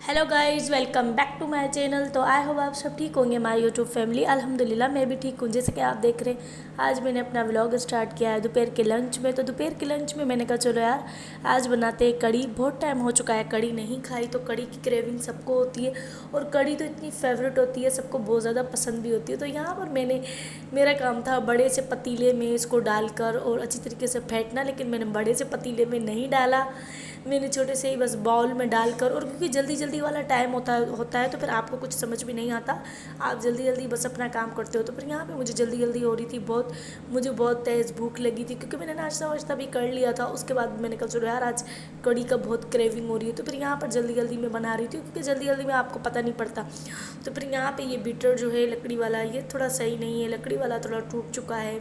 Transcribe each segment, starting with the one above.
Hello guys, welcome back to my channel. तो I hope आप सब ठीक होंगे। माय यूट्यूब फैमिली अल्हम्दुलिल्लाह मैं भी ठीक हूँ। जैसे कि आप देख रहे हैं आज मैंने अपना व्लॉग स्टार्ट किया है दोपहर के लंच में। तो दोपहर के लंच में मैंने कहा चलो यार आज बनाते हैं कड़ी। बहुत टाइम हो चुका है कड़ी नहीं खाई, तो कड़ी की क्रेविंग सबको होती है और कड़ी तो इतनी फेवरेट होती है, सबको बहुत ज़्यादा पसंद भी होती है। तो यहाँ पर मेरा काम था बड़े से पतीले में इसको डालकर और अच्छी तरीके से फेंटना, लेकिन मैंने बड़े से पतीले में नहीं डाला, मैंने छोटे से ही बस बाउल में डालकर। और क्योंकि जल्दी जल्दी वाला टाइम होता है तो फिर आपको कुछ समझ भी नहीं आता, आप जल्दी जल्दी बस अपना काम करते हो। तो फिर यहाँ पे मुझे जल्दी जल्दी हो रही थी बहुत, मुझे बहुत तेज़ भूख लगी थी क्योंकि मैंने नाश्ता वाश्ता भी कर लिया था। उसके बाद मैंने कहा चलो यार आज कड़ी का बहुत क्रेविंग हो रही है, तो फिर यहाँ पर जल्दी जल्दी मैं बना रही थी क्योंकि जल्दी जल्दी में आपको पता नहीं पड़ता। तो फिर यहाँ पे ये बीटर जो है लकड़ी वाला ये थोड़ा सही नहीं है, लकड़ी वाला थोड़ा टूट चुका है,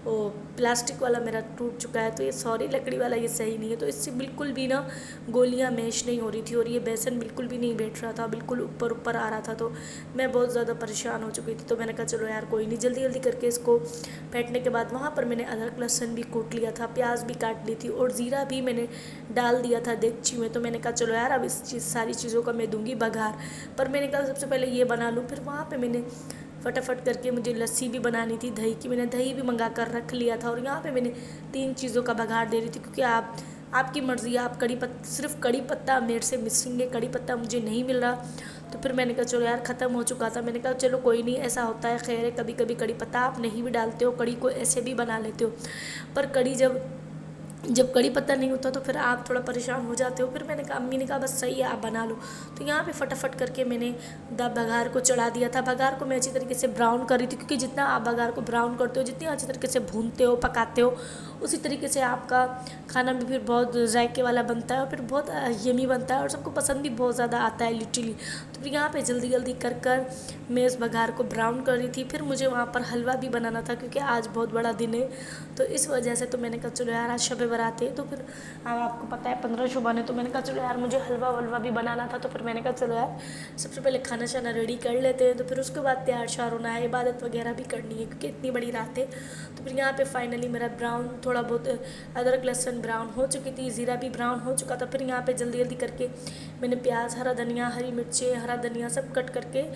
वो प्लास्टिक वाला मेरा टूट चुका है, तो ये सॉरी लकड़ी वाला ये सही नहीं है। तो इससे बिल्कुल भी ना गोलियां मैश नहीं हो रही थी और ये बेसन बिल्कुल भी नहीं बैठ रहा था, बिल्कुल ऊपर ऊपर आ रहा था। तो मैं बहुत ज़्यादा परेशान हो चुकी थी। तो मैंने कहा चलो यार कोई नहीं, जल्दी जल्दी करके इसको फेंटने के बाद वहाँ पर मैंने अदरक लहसुन भी कूट लिया था, प्याज भी काट ली थी और ज़ीरा भी मैंने डाल दिया था देगची में। तो मैंने कहा चलो यार अब सारी चीज़ों का मैं दूंगी बघार। पर मैंने कहा सबसे पहले ये बना लूँ। फिर वहाँ पर मैंने फटाफट करके मुझे लस्सी भी बनानी थी, दही की मैंने दही भी मंगा कर रख लिया था। और यहाँ पे मैंने 3 चीज़ों का बघार दे रही थी क्योंकि आपकी मर्ज़ी है, आप सिर्फ कड़ी पत्ता मेरे से मिसिंग है, कड़ी पत्ता मुझे नहीं मिल रहा। तो फिर मैंने कहा चलो यार ख़त्म हो चुका था, मैंने कहा चलो कोई नहीं, ऐसा होता है, खैर है, कभी कभी कड़ी पत्ता आप नहीं भी डालते हो, कड़ी को ऐसे भी बना लेते हो। पर कड़ी जब कड़ी पत्ता नहीं होता तो फिर आप थोड़ा परेशान हो जाते हो। फिर मैंने कहा अम्मी ने कहा बस सही है आप बना लो। तो यहाँ पे फटाफट करके मैंने बघार को चढ़ा दिया था। बघार को मैं अच्छी तरीके से ब्राउन कर रही थी क्योंकि जितना आप बघार को ब्राउन करते हो, जितनी अच्छी तरीके से भूनते हो पकाते हो, उसी तरीके से आपका खाना भी फिर बहुत जायके वाला बनता है और फिर बहुत यमी बनता है और सबको पसंद भी बहुत ज़्यादा आता है लिटरली। तो फिर यहाँ पे जल्दी जल्दी कर मैं उस बघार को ब्राउन कर रही थी। फिर मुझे वहाँ पर हलवा भी बनाना था क्योंकि आज बहुत बड़ा दिन है, तो इस वजह से तो मैंने कहा चलो यार आज शब बारात है, तो फिर आपको पता है 15 शुबा ने, तो मैंने कहा चलो यार मुझे हलवा वलवा भी बनाना था। तो फिर मैंने कहा चलो यार सबसे पहले खाना शाना रेडी कर लेते हैं, तो फिर उसके बाद तैयार श्यार होना है, इबादत वगैरह भी करनी है क्योंकि इतनी बड़ी रात है। तो फिर यहाँ पे फाइनली मेरा ब्राउन थोड़ा बहुत अदरक लहसुन ब्राउन हो चुकी थी, ज़ीरा भी ब्राउन हो चुका था। फिर यहाँ पे जल्दी जल्दी करके मैंने प्याज, हरा धनिया, हरी मिर्चें, हरा धनिया सब कट करके,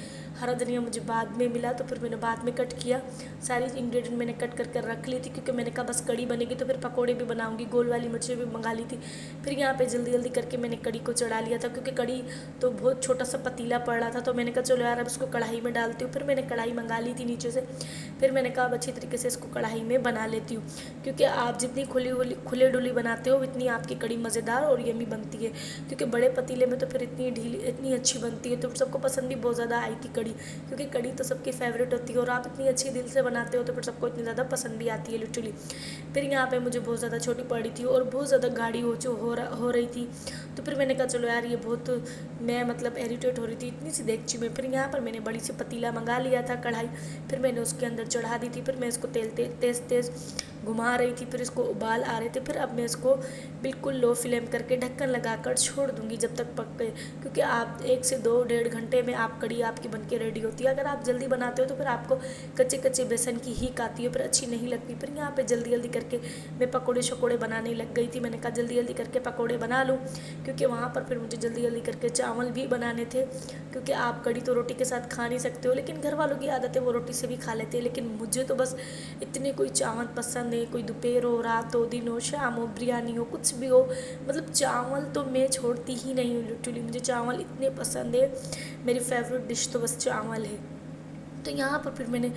हरा धनिया मुझे बाद में मिला तो फिर मैंने बाद में कट किया। सारी इंग्रेडिएंट मैंने कट करके रख ली थी क्योंकि मैंने कहा बस कड़ी बनेगी तो फिर पकौड़े भी बनाऊंगी, गोल वाली मिर्चें भी मंगा ली थी। फिर यहाँ पे जल्दी जल्दी करके मैंने कड़ी को चढ़ा लिया था क्योंकि कड़ी तो बहुत छोटा सा पतीला पड़ रहा था। तो मैंने कहा चलो यार अब इसको कढ़ाई में डालती हूँ। फिर मैंने कढ़ाई मंगा ली थी नीचे से। फिर मैंने कहा अब अच्छी तरीके से इसको कढ़ाई में बना लेती हूँ क्योंकि आप जितनी खुले डुली बनाते हो इतनी आपकी कड़ी मज़ेदार और यमी बनती है। क्योंकि बड़े पतीले में तो फिर इतनी ढीली इतनी अच्छी बनती है, तो सबको पसंद भी बहुत ज़्यादा आएगी कड़ी, क्योंकि कड़ी तो सबकी फेवरेट होती है और आप इतनी अच्छी दिल से बनाते हो तो फिर सबको इतनी ज़्यादा पसंद भी आती है लिटरली। फिर यहाँ पे मुझे बहुत ज़्यादा छोटी पड़ी थी और बहुत ज़्यादा गाढ़ी हो रही थी। तो फिर मैंने कहा चलो यार ये बहुत, मैं मतलब इरिटेट हो रही थी इतनी सी देगची में। फिर यहाँ पर मैंने बड़ी सी पतीला मंगा लिया था कढ़ाई, फिर मैंने उसके अंदर चढ़ा दी थी। फिर मैं इसको तेज़ तेज़ घुमा रही थी, फिर इसको उबाल आ रहे थे। फिर अब मैं इसको बिल्कुल लो फ्लेम करके ढक्कन लगाकर छोड़ दूंगी जब तक पक गए, क्योंकि आप 1 से 2 डेढ़ घंटे में आप कड़ी आपकी बनके रेडी होती है। अगर आप जल्दी बनाते हो तो फिर आपको कच्चे कच्चे बेसन की हीक आती है, फिर अच्छी नहीं लगती। फिर यहाँ पे जल्दी जल्दी करके मैं पकोड़े शकोड़े बनाने लग गई थी। मैंने कहा जल्दी जल्दी करके पकोड़े बना लूँ क्योंकि वहाँ पर फिर मुझे जल्दी जल्दी करके चावल भी बनाने थे, क्योंकि आप कड़ी तो रोटी के साथ खा नहीं सकते हो, लेकिन घर वालों की आदत है वो रोटी से भी खा लेते हैं। लेकिन मुझे तो बस इतने कोई चावल पसंद है, कोई दोपहर हो, रात हो, दिन हो, शाम हो, बिरयानी हो, कुछ भी हो, मतलब चावल तो मैं छोड़ती ही नहीं हूँ लिटरली। मुझे चावल इतने पसंद है, मेरी फेवरेट डिश तो बस चावल है। तो यहाँ पर फिर मैंने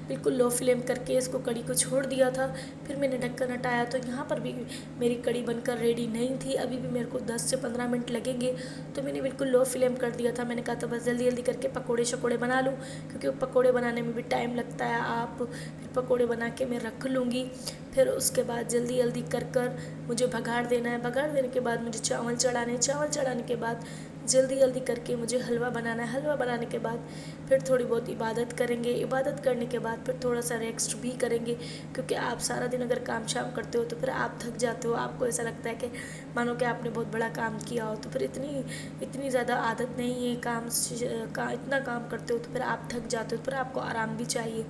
बिल्कुल लो फ्लेम करके इसको कड़ी को छोड़ दिया था। फिर मैंने ढक्कन हटाया तो यहाँ पर भी मेरी कड़ी बनकर रेडी नहीं थी, अभी भी मेरे को 10 से 15 मिनट लगेंगे। तो मैंने बिल्कुल लो फ्लेम कर दिया था। मैंने कहा था बस जल्दी जल्दी करके पकोड़े शकोड़े बना लूँ क्योंकि पकोड़े बनाने में भी टाइम लगता है। आप फिर पकोड़े बना के मैं रख लूँगी। फिर उसके बाद जल्दी जल्दी कर मुझे बघाड़ देना है। बघाड़ देने के बाद मुझे चावल चढ़ाने के बाद जल्दी जल्दी करके मुझे हलवा बनाना है। हलवा बनाने के बाद फिर थोड़ी बहुत इबादत करेंगे। इबादत करने के बाद फिर थोड़ा सा रेस्ट भी करेंगे क्योंकि आप सारा दिन अगर काम शाम करते हो तो फिर आप थक जाते हो, आपको ऐसा लगता है कि मानो कि आपने बहुत बड़ा काम किया हो। तो फिर इतनी ज़्यादा आदत नहीं है इतना काम करते हो तो फिर आप थक जाते हो, तो फिर आपको आराम भी चाहिए।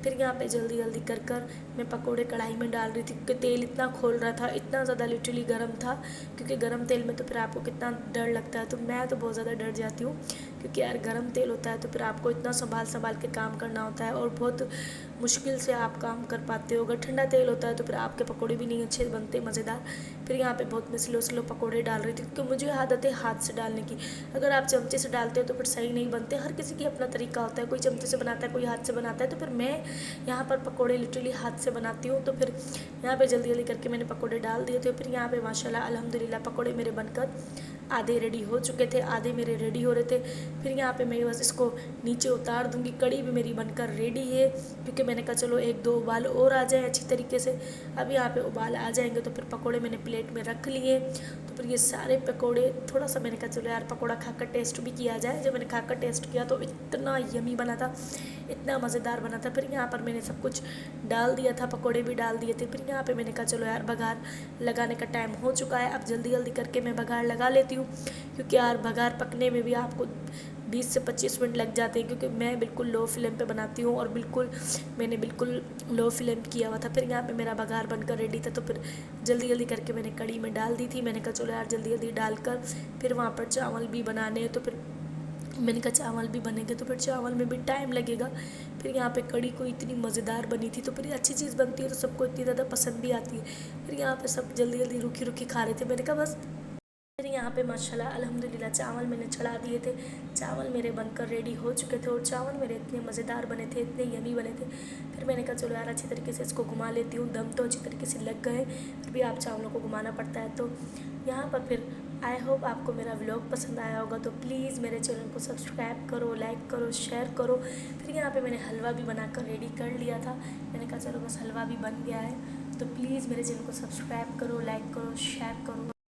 फिर यहाँ पे जल्दी जल्दी कर कर मैं पकोड़े कढ़ाई में डाल रही थी, क्योंकि तेल इतना खोल रहा था, इतना ज़्यादा लिटरली गर्म था। क्योंकि गर्म तेल में तो फिर आपको कितना डर लगता है, तो मैं तो बहुत ज़्यादा डर जाती हूँ, क्योंकि यार गर्म तेल होता है तो फिर आपको इतना संभाल के काम करना होता है और बहुत मुश्किल से आप काम कर पाते हो। अगर ठंडा तेल होता है तो फिर आपके पकोड़े भी नहीं अच्छे बनते मज़ेदार। फिर यहाँ पे बहुत मैं स्लो पकोड़े डाल रही थी, क्योंकि मुझे आदत है हाथ से डालने की। अगर आप चमचे से डालते हो तो फिर सही नहीं बनते, हर किसी की अपना तरीका होता है, कोई चमचे से बनाता है, कोई हाथ से बनाता है। तो फिर मैं यहाँ पर पकोड़े लिटरली हाथ से बनाती हूँ। तो फिर यहाँ पे जल्दी जल्दी करके मैंने पकोड़े डाल दिए थे। फिर यहाँ पे माशाल्लाह अल्हम्दुलिल्लाह पकोड़े मेरे बनकर आधे रेडी हो चुके थे, आधे मेरे रेडी हो रहे थे। फिर यहाँ पे मैं बस इसको नीचे उतार दूँगी। कड़ी भी मेरी बनकर रेडी है, क्योंकि मैंने कहा चलो एक दो उबाल और आ जाए अच्छी तरीके से। अब यहाँ पे उबाल आ जाएंगे तो फिर पकोड़े मैंने प्लेट में रख लिए। तो फिर ये सारे पकोड़े थोड़ा सा मैंने कहा चलो यार पकोड़ा खाकर टेस्ट भी किया जाए। जब मैंने खाकर टेस्ट किया तो इतना यमी बना था, इतना मज़ेदार बना था। फिर यहाँ पर मैंने सब कुछ डाल दिया था, पकोड़े भी डाल दिए थे। फिर यहाँ पे मैंने कहा चलो यार बघार लगाने का टाइम हो चुका है, अब जल्दी जल्दी करके मैं बघार लगा लेती हूँ, क्योंकि यार बघार पकने में भी आपको 20 से 25 मिनट लग जाते हैं, क्योंकि मैं बिल्कुल लो फ्लेम पे बनाती हूँ और मैंने बिल्कुल लो फ्लेम किया हुआ था। फिर यहाँ पे मेरा बघार बनकर रेडी था, तो फिर जल्दी जल्दी करके मैंने कड़ी में डाल दी थी। मैंने कहा चलो यार जल्दी जल्दी डालकर फिर वहाँ पर चावल भी बनाने हैं, तो फिर मैंने कहा चावल भी बनेंगे तो फिर चावल में भी टाइम लगेगा। फिर यहाँ पे कड़ी को इतनी मज़ेदार बनी थी, तो फिर अच्छी चीज़ बनती है तो सबको इतनी ज़्यादा पसंद भी आती है। फिर यहाँ पे सब जल्दी जल्दी रुखी रुखी खा रहे थे, मैंने कहा बस। फिर यहाँ पे माशाल्लाह अल्हम्दुलिल्लाह चावल मैंने चढ़ा दिए थे। चावल मेरे बनकर रेडी हो चुके थे और चावल मेरे इतने मज़ेदार बने थे, इतने यमी बने थे। फिर मैंने कहा चलो यार अच्छी तरीके से इसको घुमा लेती हूँ, दम तो अच्छी तरीके से लग गए, फिर भी आप चावलों को घुमाना पड़ता है। तो यहाँ पर फिर आई होप आपको मेरा व्लॉग पसंद आया होगा, तो प्लीज़ मेरे चैनल को सब्सक्राइब करो, लाइक करो, शेयर करो। फिर यहाँ पे मैंने हलवा भी बनाकर रेडी कर लिया था। मैंने कहा चलो बस हलवा भी बन गया है, तो प्लीज़ मेरे चैनल को सब्सक्राइब करो, लाइक करो, शेयर करो।